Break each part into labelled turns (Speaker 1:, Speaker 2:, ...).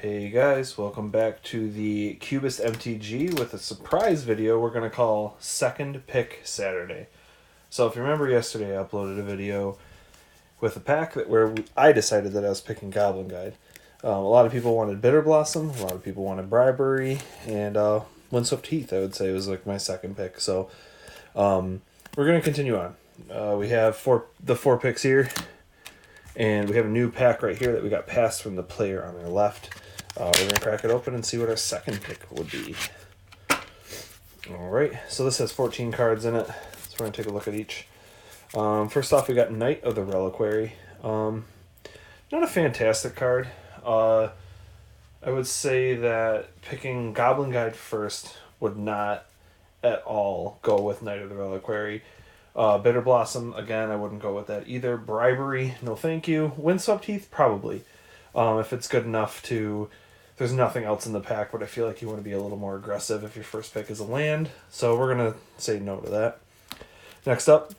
Speaker 1: Hey guys, welcome back to the Cubist MTG with a surprise video we're going to call Second Pick Saturday. So if you remember yesterday I uploaded a video with a pack where I decided that I was picking Goblin Guide. A lot of people wanted Bitter Blossom, a lot of people wanted Bribery, and Windswept Heath I would say was like my second pick. So we're going to continue on. We have the four picks here. And we have a new pack right here that we got passed from the player on our left. We're going to crack it open and see what our second pick would be. Alright, so this has 14 cards in it. So we're going to take a look at each. First off, we got Knight of the Reliquary. Not a fantastic card. I would say that picking Goblin Guide first would not at all go with Knight of the Reliquary. Bitter Blossom, again, I wouldn't go with that either. Bribery, no thank you. Windswept Heath, probably. If it's good enough to... There's nothing else in the pack, but I feel like you want to be a little more aggressive if your first pick is a land. So we're going to say no to that. Next up,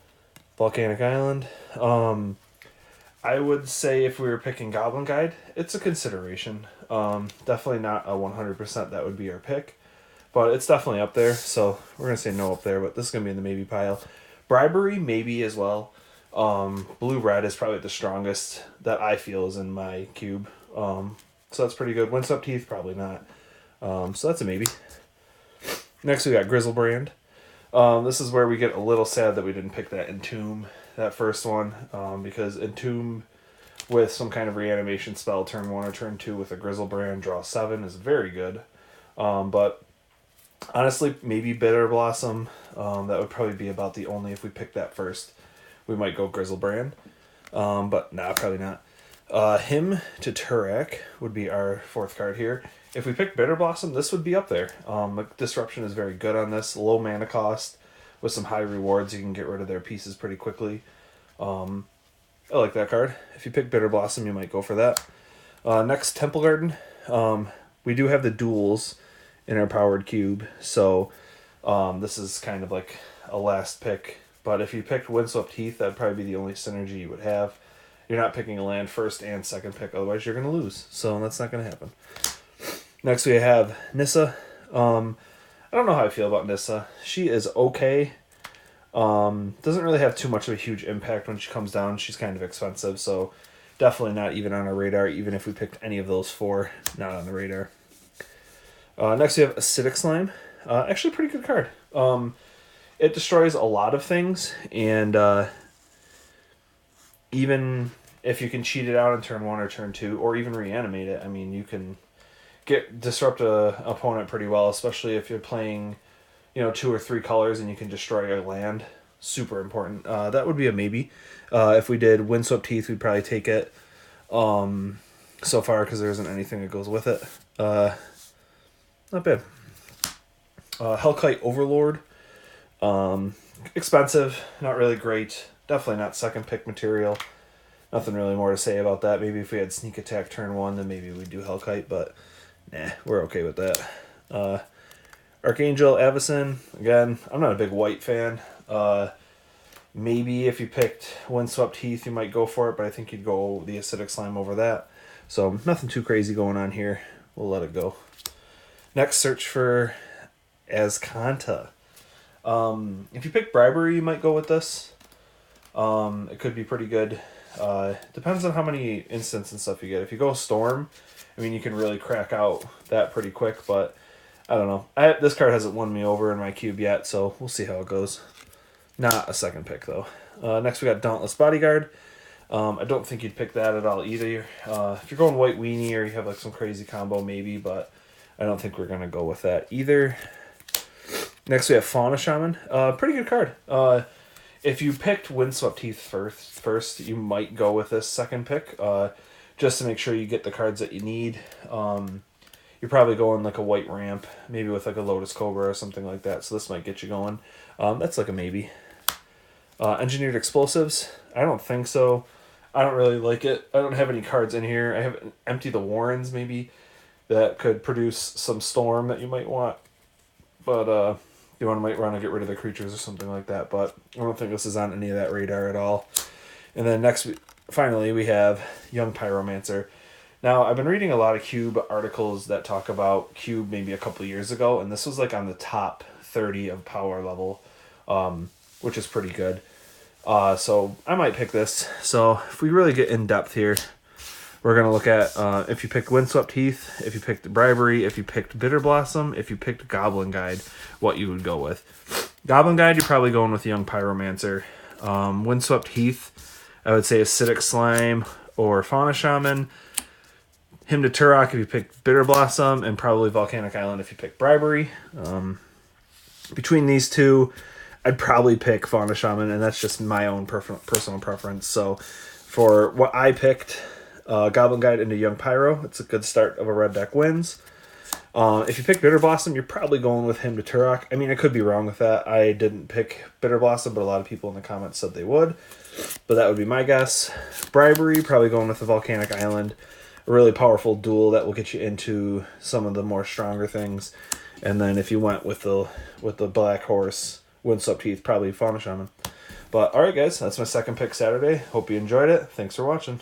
Speaker 1: Volcanic Island. I would say if we were picking Goblin Guide, it's a consideration. Definitely not a 100% that would be our pick. But it's definitely up there, so we're going to say no up there, but this is going to be in the maybe pile. Bribery, maybe as well. Blue-red is probably the strongest that I feel is in my cube. So that's pretty good. Windswept Heath, probably not. So that's a maybe. Next we got Grizzlebrand. This is where we get a little sad that we didn't pick that Entomb, that first one. Because Entomb with some kind of reanimation spell, turn 1 or turn 2 with a Grizzlebrand, draw 7 is very good. But honestly, maybe Bitter Blossom. That would probably be about the only, if we pick that first, we might go Grizzlebrand. But nah, probably not. Hymn to Turak would be our fourth card here. If we pick Bitter Blossom, this would be up there. Disruption is very good on this. Low mana cost with some high rewards. You can get rid of their pieces pretty quickly. I like that card. If you pick Bitter Blossom, you might go for that. Next, Temple Garden. We do have the duels in our powered cube, so this is kind of like a last pick. But if you picked Windswept Heath, that'd probably be the only synergy you would have. You're not picking a land first and second pick, otherwise you're going to lose. So that's not going to happen. Next we have Nissa. I don't know how I feel about Nissa. She is okay. Doesn't really have too much of a huge impact when she comes down. She's kind of expensive, so definitely not even on our radar, even if we picked any of those four. Not on the radar. Next we have Acidic Slime. Actually a pretty good card. It destroys a lot of things, and even if you can cheat it out in turn 1 or turn 2, or even reanimate it, I mean, you can disrupt a opponent pretty well, especially if you're playing, 2 or 3 colors and you can destroy a land. Super important. That would be a maybe. If we did Windswept Heath, we'd probably take it so far because there isn't anything that goes with it. Not bad. Hellkite Overlord. Expensive, not really great. Definitely not second pick material. Nothing really more to say about that. Maybe if we had Sneak Attack turn 1, then maybe we'd do Hellkite, but nah, we're okay with that. Archangel Avacyn. Again, I'm not a big white fan. Maybe if you picked Windswept Heath, you might go for it, but I think you'd go the Acidic Slime over that. So nothing too crazy going on here. We'll let it go. Next, search for Azcanta. If you pick Bribery, you might go with this. It could be pretty good. Depends on how many instants and stuff you get. If you go Storm, I mean, you can really crack out that pretty quick, but I don't know. This card hasn't won me over in my cube yet, so we'll see how it goes. Not a second pick, though. Next, we got Dauntless Bodyguard. I don't think you'd pick that at all either. If you're going White Weenie or you have like some crazy combo, maybe, but I don't think we're going to go with that either. Next, we have Fauna Shaman. Pretty good card. If you picked Windswept Heath first, you might go with this second pick, just to make sure you get the cards that you need. You're probably going like a white ramp, maybe with like a Lotus Cobra or something like that, so this might get you going. That's like a maybe. Engineered Explosives. I don't think so. I don't really like it. I don't have any cards in here. I have Empty the Warrens, maybe, that could produce some storm that you might want. But you might want to get rid of the creatures or something like that. But I don't think this is on any of that radar at all. And then finally, we have Young Pyromancer. Now, I've been reading a lot of Cube articles that talk about Cube maybe a couple years ago, and this was like on the top 30 of power level, which is pretty good. So I might pick this. So if we really get in depth here, we're going to look at if you picked Windswept Heath, if you picked Bribery, if you picked Bitter Blossom, if you picked Goblin Guide, what you would go with. Goblin Guide, you're probably going with Young Pyromancer. Windswept Heath, I would say Acidic Slime or Fauna Shaman. Hymn to Turok if you picked Bitter Blossom, and probably Volcanic Island if you picked Bribery. Between these two, I'd probably pick Fauna Shaman, and that's just my own personal preference. So for what I picked, Goblin Guide into Young Pyro, it's a good start of a red deck wins. If you pick Bitter Blossom, you're probably going with Hymn to Turok. I mean, I could be wrong with that. I didn't pick Bitter Blossom, but a lot of people in the comments said they would. But that would be my guess. Bribery, probably going with the Volcanic Island. A really powerful duel that will get you into some of the more stronger things. And then if you went with the Black Horse, Windswept Heath, probably Fauna Shaman. But alright guys, that's my second pick Saturday. Hope you enjoyed it. Thanks for watching.